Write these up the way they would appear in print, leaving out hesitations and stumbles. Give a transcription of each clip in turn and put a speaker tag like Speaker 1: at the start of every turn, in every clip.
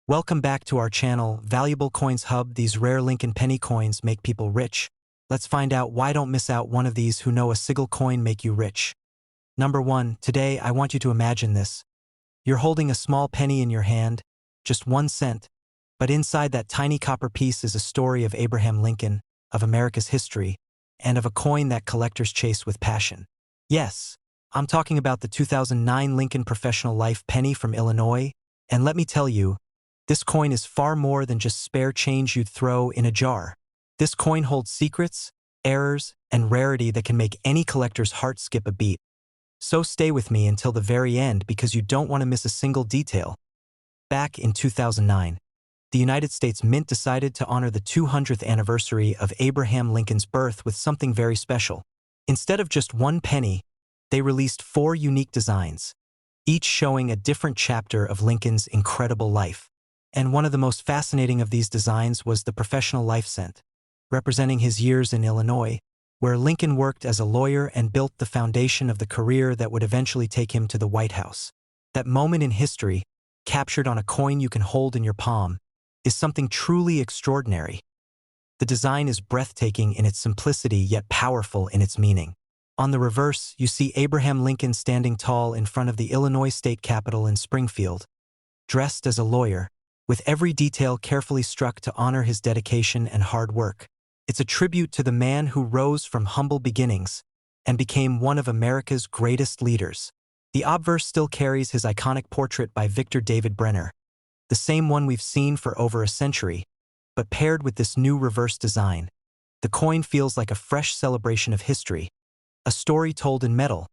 Speaker 1: Welcome back to our channel, Valuable Coins Hub. These rare Lincoln penny coins make people rich. Let's find out why. Don't miss out one of these. Who know a single coin make you rich? Number 1. Today, I want you to imagine this. You're holding a small penny in your hand, just 1 cent, but inside that tiny copper piece is a story of Abraham Lincoln, of America's history, and of a coin that collectors chase with passion. Yes, I'm talking about the 2009 Lincoln Professional Life penny from Illinois, and let me tell you, this coin is far more than just spare change you'd throw in a jar. This coin holds secrets, errors, and rarity that can make any collector's heart skip a beat. So stay with me until the very end because you don't want to miss a single detail. Back in 2009, the United States Mint decided to honor the 200th anniversary of Abraham Lincoln's birth with something very special. Instead of just 1 penny, they released 4 unique designs, each showing a different chapter of Lincoln's incredible life. And one of the most fascinating of these designs was the Professional Life cent, representing his years in Illinois, where Lincoln worked as a lawyer and built the foundation of the career that would eventually take him to the White House. That moment in history, captured on a coin you can hold in your palm, is something truly extraordinary. The design is breathtaking in its simplicity yet powerful in its meaning. On the reverse, you see Abraham Lincoln standing tall in front of the Illinois State Capitol in Springfield, dressed as a lawyer, with every detail carefully struck to honor his dedication and hard work. It's a tribute to the man who rose from humble beginnings and became one of America's greatest leaders. The obverse still carries his iconic portrait by Victor David Brenner, the same one we've seen for over a century, but paired with this new reverse design, the coin feels like a fresh celebration of history, a story told in metal.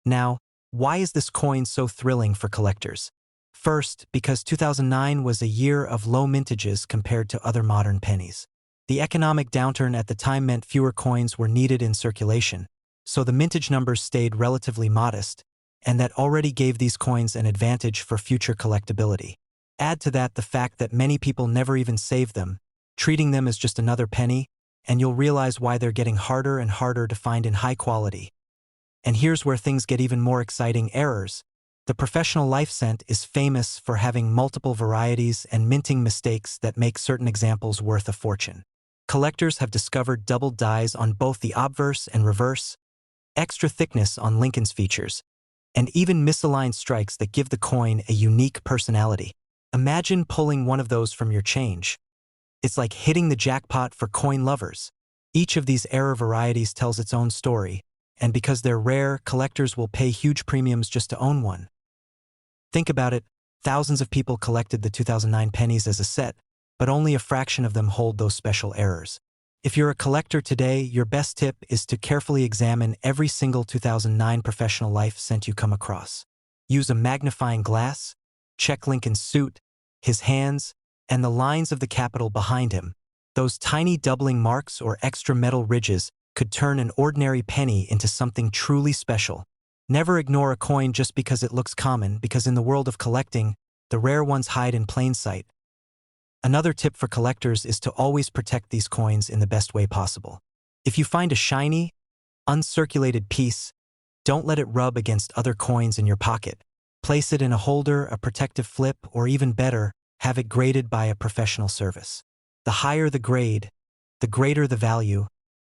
Speaker 1: Now, why is this coin so thrilling for collectors? First, because 2009 was a year of low mintages compared to other modern pennies. The economic downturn at the time meant fewer coins were needed in circulation, so the mintage numbers stayed relatively modest, and that already gave these coins an advantage for future collectability. Add to that the fact that many people never even save them, treating them as just another penny, and you'll realize why they're getting harder and harder to find in high quality. And here's where things get even more exciting: errors. The Professional Life cent is famous for having multiple varieties and minting mistakes that make certain examples worth a fortune. Collectors have discovered doubled dies on both the obverse and reverse, extra thickness on Lincoln's features, and even misaligned strikes that give the coin a unique personality. Imagine pulling one of those from your change. It's like hitting the jackpot for coin lovers. Each of these error varieties tells its own story, and because they're rare, collectors will pay huge premiums just to own one. Think about it, thousands of people collected the 2009 pennies as a set, but only a fraction of them hold those special errors. If you're a collector today, your best tip is to carefully examine every single 2009 Professional Life cent you come across. Use a magnifying glass, check Lincoln's suit, his hands, and the lines of the Capitol behind him. Those tiny doubling marks or extra metal ridges could turn an ordinary penny into something truly special. Never ignore a coin just because it looks common, because in the world of collecting, the rare ones hide in plain sight. Another tip for collectors is to always protect these coins in the best way possible. If you find a shiny, uncirculated piece, don't let it rub against other coins in your pocket. Place it in a holder, a protective flip, or even better, have it graded by a professional service. The higher the grade, the greater the value,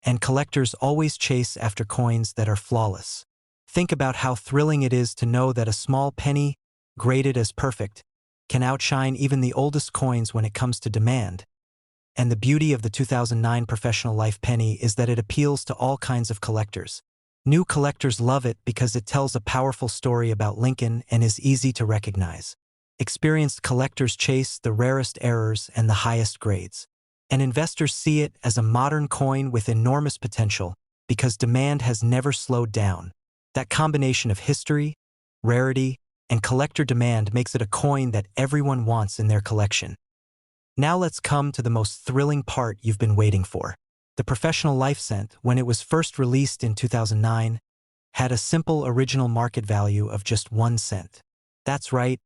Speaker 1: and collectors always chase after coins that are flawless. Think about how thrilling it is to know that a small penny, graded as perfect, can outshine even the oldest coins when it comes to demand. And the beauty of the 2009 Professional Life penny is that it appeals to all kinds of collectors. New collectors love it because it tells a powerful story about Lincoln and is easy to recognize. Experienced collectors chase the rarest errors and the highest grades. And investors see it as a modern coin with enormous potential because demand has never slowed down. That combination of history, rarity, and collector demand makes it a coin that everyone wants in their collection. Now let's come to the most thrilling part you've been waiting for. The Professional Life cent, when it was first released in 2009, had a simple original market value of just 1 cent. That's right,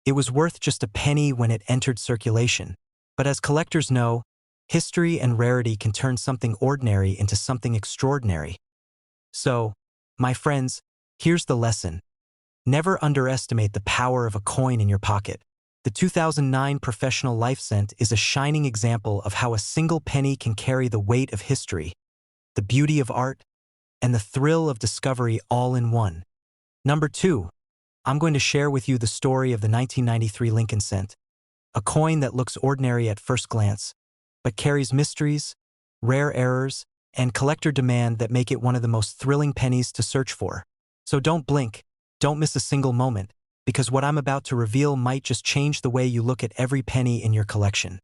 Speaker 1: it was worth just a penny when it entered circulation. But as collectors know, history and rarity can turn something ordinary into something extraordinary. So, my friends, here's the lesson. Never underestimate the power of a coin in your pocket. The 2009 Professional Life Cent is a shining example of how a single penny can carry the weight of history, the beauty of art, and the thrill of discovery all in one. Number 2, I'm going to share with you the story of the 1993 Lincoln Cent, a coin that looks ordinary at first glance, but carries mysteries, rare errors, and collector demand that make it one of the most thrilling pennies to search for. So don't blink, don't miss a single moment, because what I'm about to reveal might just change the way you look at every penny in your collection.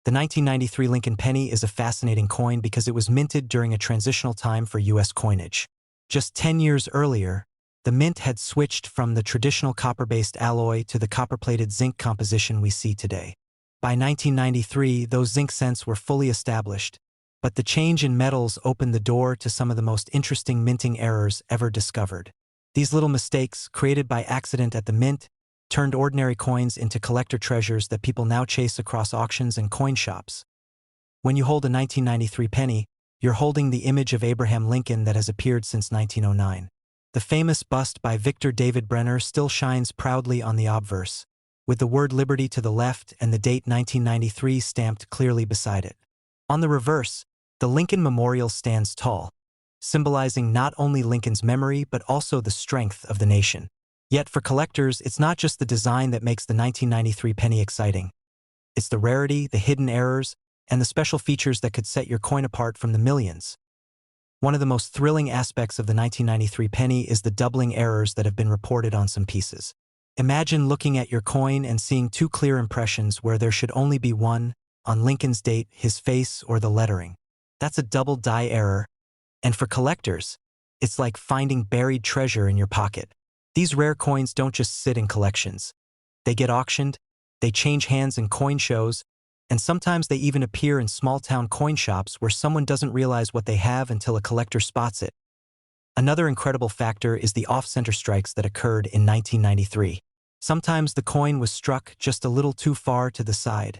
Speaker 1: The 1993 Lincoln penny is a fascinating coin because it was minted during a transitional time for U.S. coinage. Just 10 years earlier, the mint had switched from the traditional copper-based alloy to the copper-plated zinc composition we see today. By 1993, those zinc cents were fully established, but the change in metals opened the door to some of the most interesting minting errors ever discovered. These little mistakes, created by accident at the mint, turned ordinary coins into collector treasures that people now chase across auctions and coin shops. When you hold a 1993 penny, you're holding the image of Abraham Lincoln that has appeared since 1909. The famous bust by Victor David Brenner still shines proudly on the obverse, with the word Liberty to the left and the date 1993 stamped clearly beside it. On the reverse, the Lincoln Memorial stands tall, symbolizing not only Lincoln's memory but also the strength of the nation. Yet for collectors, it's not just the design that makes the 1993 penny exciting. It's the rarity, the hidden errors, and the special features that could set your coin apart from the millions. One of the most thrilling aspects of the 1993 penny is the doubling errors that have been reported on some pieces. Imagine looking at your coin and seeing two clear impressions where there should only be one, on Lincoln's date, his face, or the lettering. That's a double die error, and for collectors, it's like finding buried treasure in your pocket. These rare coins don't just sit in collections. They get auctioned, they change hands in coin shows, and sometimes they even appear in small-town coin shops where someone doesn't realize what they have until a collector spots it. Another incredible factor is the off-center strikes that occurred in 1993. Sometimes the coin was struck just a little too far to the side,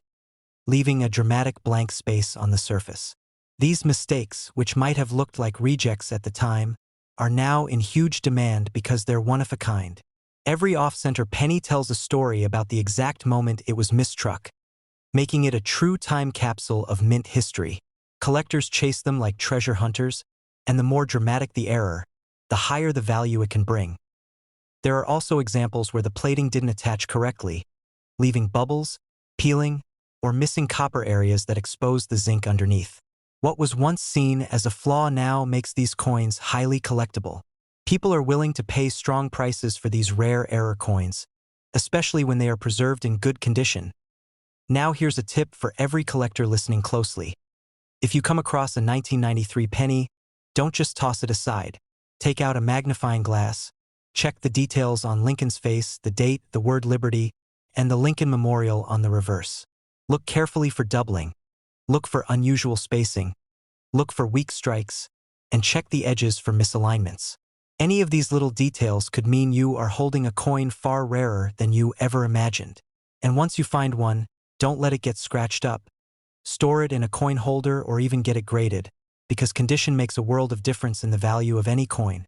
Speaker 1: leaving a dramatic blank space on the surface. These mistakes, which might have looked like rejects at the time, are now in huge demand because they're one of a kind. Every off-center penny tells a story about the exact moment it was mistruck, making it a true time capsule of mint history. Collectors chase them like treasure hunters, and the more dramatic the error, the higher the value it can bring. There are also examples where the plating didn't attach correctly, leaving bubbles, peeling, or missing copper areas that expose the zinc underneath. What was once seen as a flaw now makes these coins highly collectible. People are willing to pay strong prices for these rare error coins, especially when they are preserved in good condition. Now here's a tip for every collector listening closely. If you come across a 1993 penny, don't just toss it aside. Take out a magnifying glass, check the details on Lincoln's face, the date, the word Liberty, and the Lincoln Memorial on the reverse. Look carefully for doubling. Look for unusual spacing. Look for weak strikes, and check the edges for misalignments. Any of these little details could mean you are holding a coin far rarer than you ever imagined. And once you find one, don't let it get scratched up. Store it in a coin holder or even get it graded, because condition makes a world of difference in the value of any coin.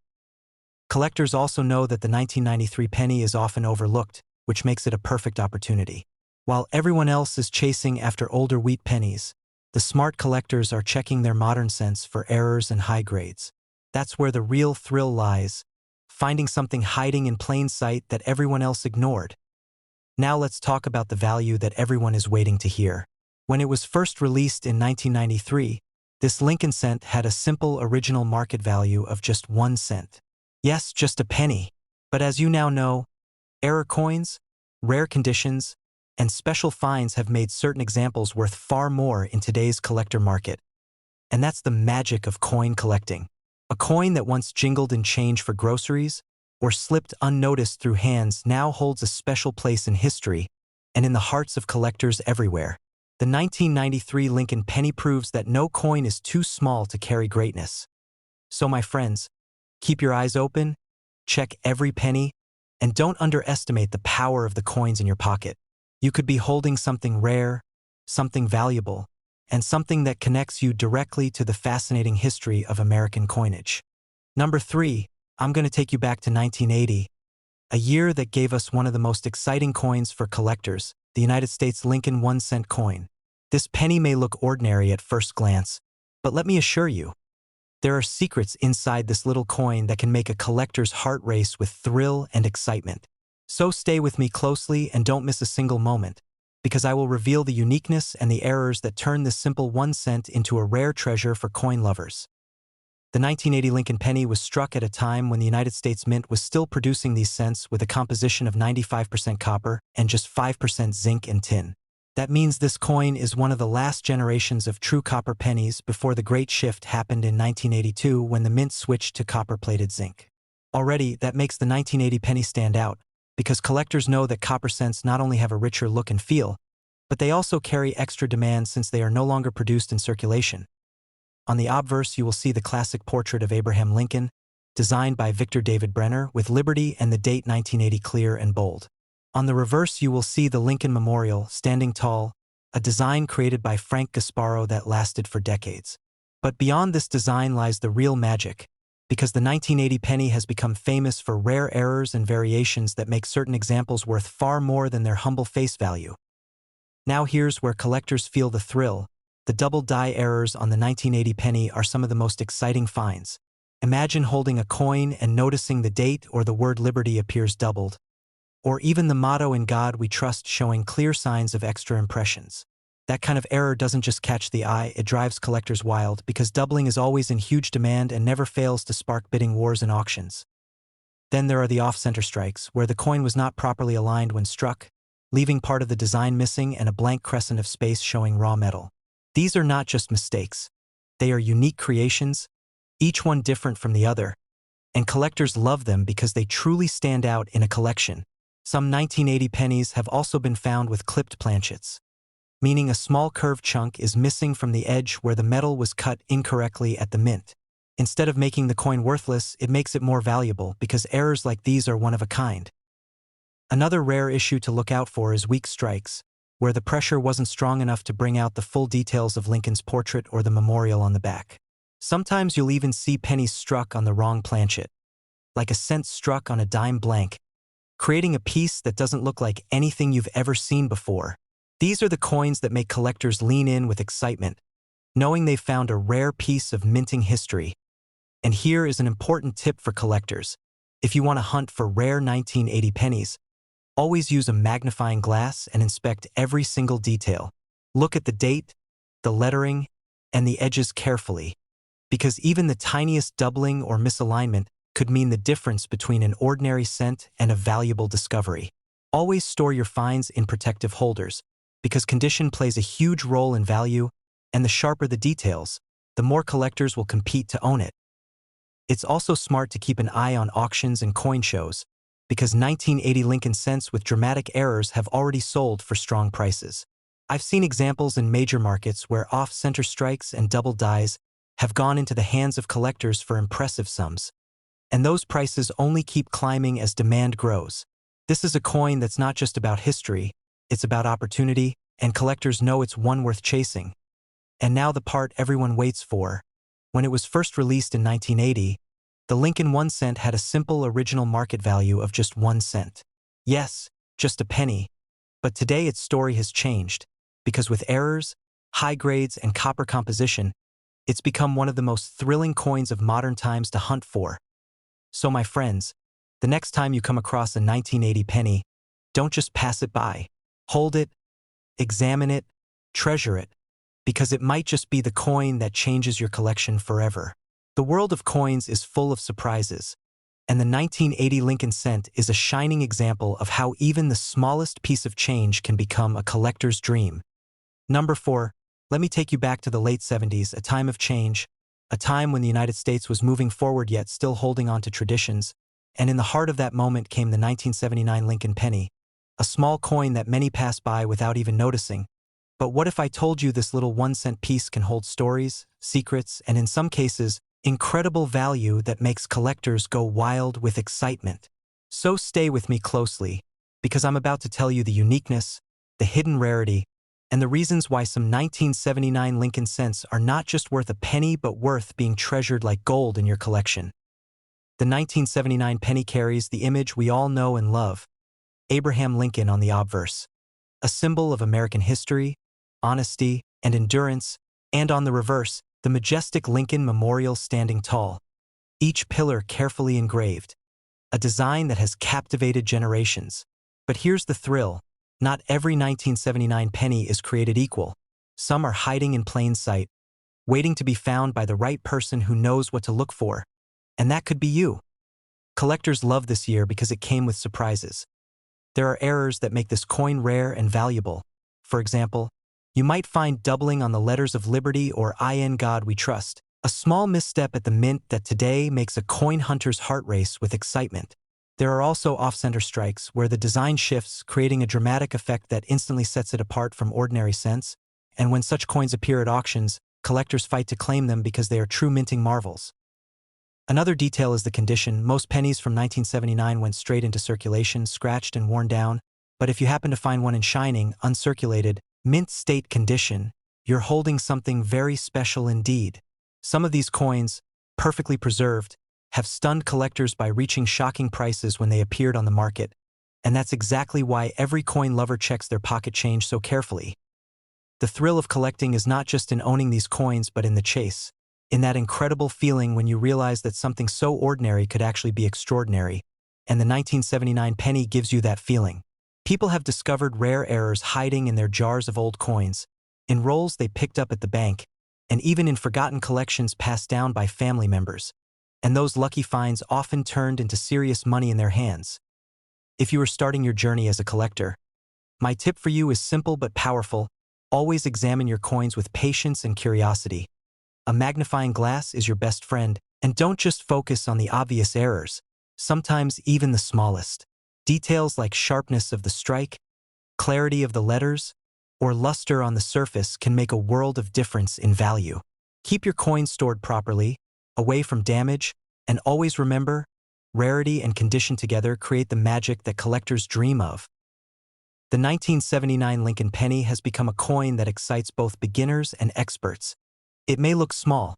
Speaker 1: Collectors also know that the 1993 penny is often overlooked, which makes it a perfect opportunity. While everyone else is chasing after older wheat pennies, the smart collectors are checking their modern cents for errors and high grades. That's where the real thrill lies, finding something hiding in plain sight that everyone else ignored. Now let's talk about the value that everyone is waiting to hear. When it was first released in 1993, this Lincoln cent had a simple original market value of just 1 cent. Yes, just a penny. But as you now know, error coins, rare conditions, and special finds have made certain examples worth far more in today's collector market. And that's the magic of coin collecting. A coin that once jingled in change for groceries or slipped unnoticed through hands now holds a special place in history and in the hearts of collectors everywhere. The 1993 Lincoln penny proves that no coin is too small to carry greatness. So my friends, keep your eyes open, check every penny, and don't underestimate the power of the coins in your pocket. You could be holding something rare, something valuable, and something that connects you directly to the fascinating history of American coinage. Number 3, I'm going to take you back to 1980, A year that gave us one of the most exciting coins for collectors, the United States Lincoln 1-cent coin. This penny may look ordinary at first glance, but let me assure you, there are secrets inside this little coin that can make a collector's heart race with thrill and excitement. So stay with me closely and don't miss a single moment, because I will reveal the uniqueness and the errors that turn this simple 1 cent into a rare treasure for coin lovers. The 1980 Lincoln penny was struck at a time when the United States Mint was still producing these cents with a composition of 95% copper and just 5% zinc and tin. That means this coin is one of the last generations of true copper pennies before the great shift happened in 1982 when the Mint switched to copper-plated zinc. Already, that makes the 1980 penny stand out, because collectors know that copper cents not only have a richer look and feel, but they also carry extra demand since they are no longer produced in circulation. On the obverse, you will see the classic portrait of Abraham Lincoln, designed by Victor David Brenner, with Liberty and the date 1980 clear and bold. On the reverse, you will see the Lincoln Memorial, standing tall, a design created by Frank Gasparo that lasted for decades. But beyond this design lies the real magic, because the 1980 penny has become famous for rare errors and variations that make certain examples worth far more than their humble face value. Now here's where collectors feel the thrill. The double die errors on the 1980 penny are some of the most exciting finds. Imagine holding a coin and noticing the date or the word Liberty appears doubled, or even the motto "In God We Trust" showing clear signs of extra impressions. That kind of error doesn't just catch the eye, it drives collectors wild because doubling is always in huge demand and never fails to spark bidding wars and auctions. Then there are the off-center strikes, where the coin was not properly aligned when struck, leaving part of the design missing and a blank crescent of space showing raw metal. These are not just mistakes. They are unique creations, each one different from the other, and collectors love them because they truly stand out in a collection. Some 1980 pennies have also been found with clipped planchets, meaning a small curved chunk is missing from the edge where the metal was cut incorrectly at the mint. Instead of making the coin worthless, it makes it more valuable because errors like these are one of a kind. Another rare issue to look out for is weak strikes, where the pressure wasn't strong enough to bring out the full details of Lincoln's portrait or the memorial on the back. Sometimes you'll even see pennies struck on the wrong planchet, like a cent struck on a dime blank, creating a piece that doesn't look like anything you've ever seen before. These are the coins that make collectors lean in with excitement, knowing they've found a rare piece of minting history. And here is an important tip for collectors. If you want to hunt for rare 1980 pennies, always use a magnifying glass and inspect every single detail. Look at the date, the lettering, and the edges carefully, because even the tiniest doubling or misalignment could mean the difference between an ordinary cent and a valuable discovery. Always store your finds in protective holders, because condition plays a huge role in value, and the sharper the details, the more collectors will compete to own it. It's also smart to keep an eye on auctions and coin shows, because 1980 Lincoln cents with dramatic errors have already sold for strong prices. I've seen examples in major markets where off-center strikes and double dies have gone into the hands of collectors for impressive sums. And those prices only keep climbing as demand grows. This is a coin that's not just about history, it's about opportunity, and collectors know it's one worth chasing. And now the part everyone waits for. When it was first released in 1980, the Lincoln 1 cent had a simple original market value of just 1 cent. Yes, just a penny. But today its story has changed, because with errors, high grades, and copper composition, it's become one of the most thrilling coins of modern times to hunt for. So my friends, the next time you come across a 1980 penny, don't just pass it by. Hold it, examine it, treasure it, because it might just be the coin that changes your collection forever. The world of coins is full of surprises, and the 1980 Lincoln cent is a shining example of how even the smallest piece of change can become a collector's dream. Number 4, let me take you back to the late 70s, a time of change, a time when the United States was moving forward yet still holding on to traditions, and in the heart of that moment came the 1979 Lincoln penny, a small coin that many pass by without even noticing. But what if I told you this little 1-cent piece can hold stories, secrets, and in some cases, incredible value that makes collectors go wild with excitement? So stay with me closely, because I'm about to tell you the uniqueness, the hidden rarity, and the reasons why some 1979 Lincoln cents are not just worth a penny but worth being treasured like gold in your collection. The 1979 penny carries the image we all know and love, Abraham Lincoln on the obverse, a symbol of American history, honesty, and endurance, and on the reverse, the majestic Lincoln Memorial standing tall, each pillar carefully engraved, a design that has captivated generations. But here's the thrill. Not every 1979 penny is created equal. Some are hiding in plain sight, waiting to be found by the right person who knows what to look for. And that could be you. Collectors love this year because it came with surprises. There are errors that make this coin rare and valuable. For example, you might find doubling on the letters of Liberty or "In God We Trust," a small misstep at the mint that today makes a coin hunter's heart race with excitement. There are also off-center strikes where the design shifts, creating a dramatic effect that instantly sets it apart from ordinary cents. And when such coins appear at auctions, collectors fight to claim them because they are true minting marvels. Another detail is the condition. Most pennies from 1979 went straight into circulation, scratched and worn down. But if you happen to find one in shining, uncirculated, mint state condition, you're holding something very special indeed. Some of these coins, perfectly preserved, have stunned collectors by reaching shocking prices when they appeared on the market. And that's exactly why every coin lover checks their pocket change so carefully. The thrill of collecting is not just in owning these coins but in the chase. In that incredible feeling when you realize that something so ordinary could actually be extraordinary. And the 1979 penny gives you that feeling. People have discovered rare errors hiding in their jars of old coins, in rolls they picked up at the bank, and even in forgotten collections passed down by family members. And those lucky finds often turned into serious money in their hands. If you are starting your journey as a collector, my tip for you is simple but powerful. Always examine your coins with patience and curiosity. A magnifying glass is your best friend, and don't just focus on the obvious errors, sometimes even the smallest. Details like sharpness of the strike, clarity of the letters, or luster on the surface can make a world of difference in value. Keep your coins stored properly, away from damage, and always remember, rarity and condition together create the magic that collectors dream of. The 1979 Lincoln penny has become a coin that excites both beginners and experts. It may look small,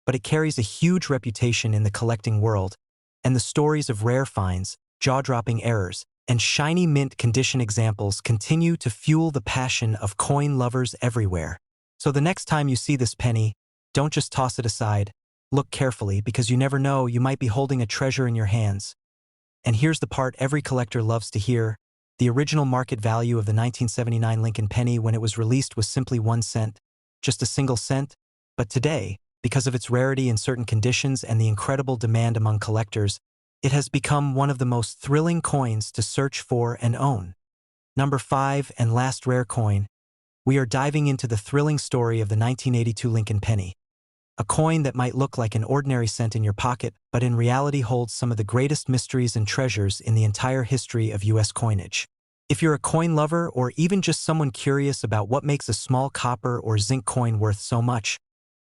Speaker 1: but it carries a huge reputation in the collecting world, and the stories of rare finds, jaw-dropping errors, and shiny mint condition examples continue to fuel the passion of coin lovers everywhere. So the next time you see this penny, don't just toss it aside. Look carefully because you never know, you might be holding a treasure in your hands. And here's the part every collector loves to hear. The original market value of the 1979 Lincoln penny when it was released was simply 1 cent, just a single cent. But today, because of its rarity in certain conditions and the incredible demand among collectors, it has become one of the most thrilling coins to search for and own. Number 5 and last rare coin, we are diving into the thrilling story of the 1982 Lincoln penny. A coin that might look like an ordinary cent in your pocket, but in reality holds some of the greatest mysteries and treasures in the entire history of U.S. coinage. If you're a coin lover or even just someone curious about what makes a small copper or zinc coin worth so much,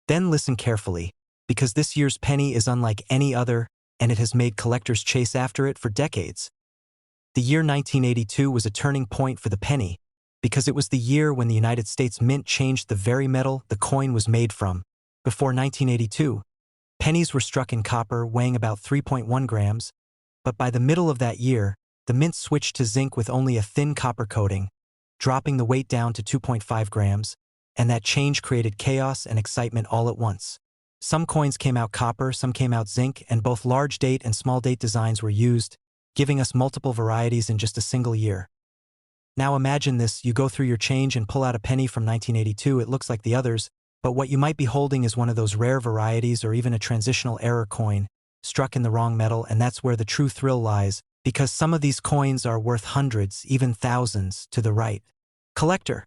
Speaker 1: then listen carefully, because this year's penny is unlike any other, and it has made collectors chase after it for decades. The year 1982 was a turning point for the penny, because it was the year when the United States Mint changed the very metal the coin was made from. Before 1982, pennies were struck in copper weighing about 3.1 grams, but by the middle of that year, the mint switched to zinc with only a thin copper coating, dropping the weight down to 2.5 grams, and that change created chaos and excitement all at once. Some coins came out copper, some came out zinc, and both large date and small date designs were used, giving us multiple varieties in just a single year. Now imagine this, you go through your change and pull out a penny from 1982, it looks like the others, but what you might be holding is one of those rare varieties or even a transitional error coin, struck in the wrong metal, and that's where the true thrill lies, because some of these coins are worth hundreds, even thousands, to the right. Collector.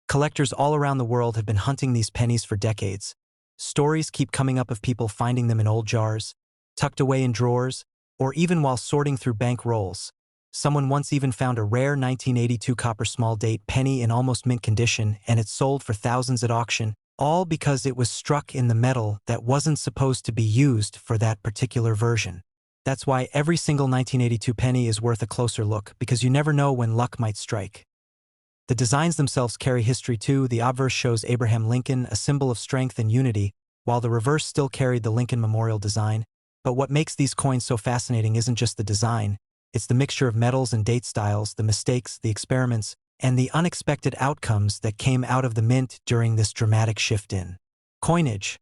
Speaker 1: Collectors all around the world have been hunting these pennies for decades. Stories keep coming up of people finding them in old jars, tucked away in drawers, or even while sorting through bank rolls. Someone once even found a rare 1982 copper small date penny in almost mint condition, and it sold for thousands at auction, all because it was struck in the metal that wasn't supposed to be used for that particular version. That's why every single 1982 penny is worth a closer look, because you never know when luck might strike. The designs themselves carry history too. The obverse shows Abraham Lincoln, a symbol of strength and unity, while the reverse still carried the Lincoln Memorial design, But what makes these coins so fascinating isn't just the design, it's the mixture of metals and date styles, the mistakes, the experiments, and the unexpected outcomes that came out of the mint during this dramatic shift in coinage.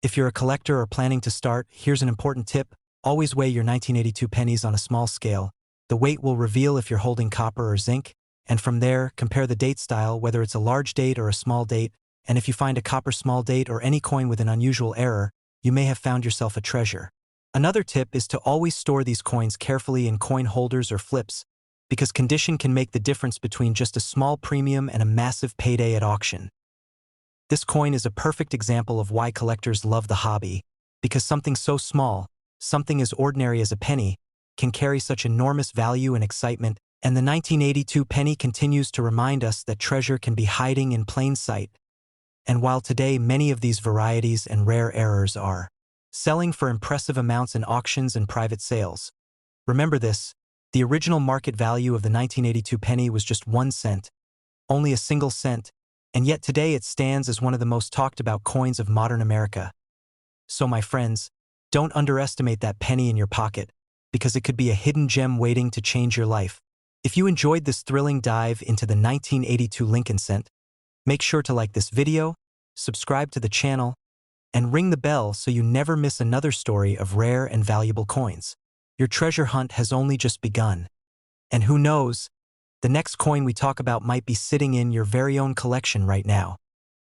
Speaker 1: If you're a collector or planning to start, here's an important tip. Always weigh your 1982 pennies on a small scale. The weight will reveal if you're holding copper or zinc, and from there, compare the date style, whether it's a large date or a small date, and if you find a copper small date or any coin with an unusual error, you may have found yourself a treasure. Another tip is to always store these coins carefully in coin holders or flips, because condition can make the difference between just a small premium and a massive payday at auction. This coin is a perfect example of why collectors love the hobby, because something so small, something as ordinary as a penny, can carry such enormous value and excitement, and the 1982 penny continues to remind us that treasure can be hiding in plain sight. And while today many of these varieties and rare errors are selling for impressive amounts in auctions and private sales, remember this: the original market value of the 1982 penny was just 1 cent, only a single cent, and yet today it stands as one of the most talked about coins of modern America. So my friends, don't underestimate that penny in your pocket, because it could be a hidden gem waiting to change your life. If you enjoyed this thrilling dive into the 1982 Lincoln cent, make sure to like this video, subscribe to the channel, and ring the bell so you never miss another story of rare and valuable coins. Your treasure hunt has only just begun. And who knows, the next coin we talk about might be sitting in your very own collection right now.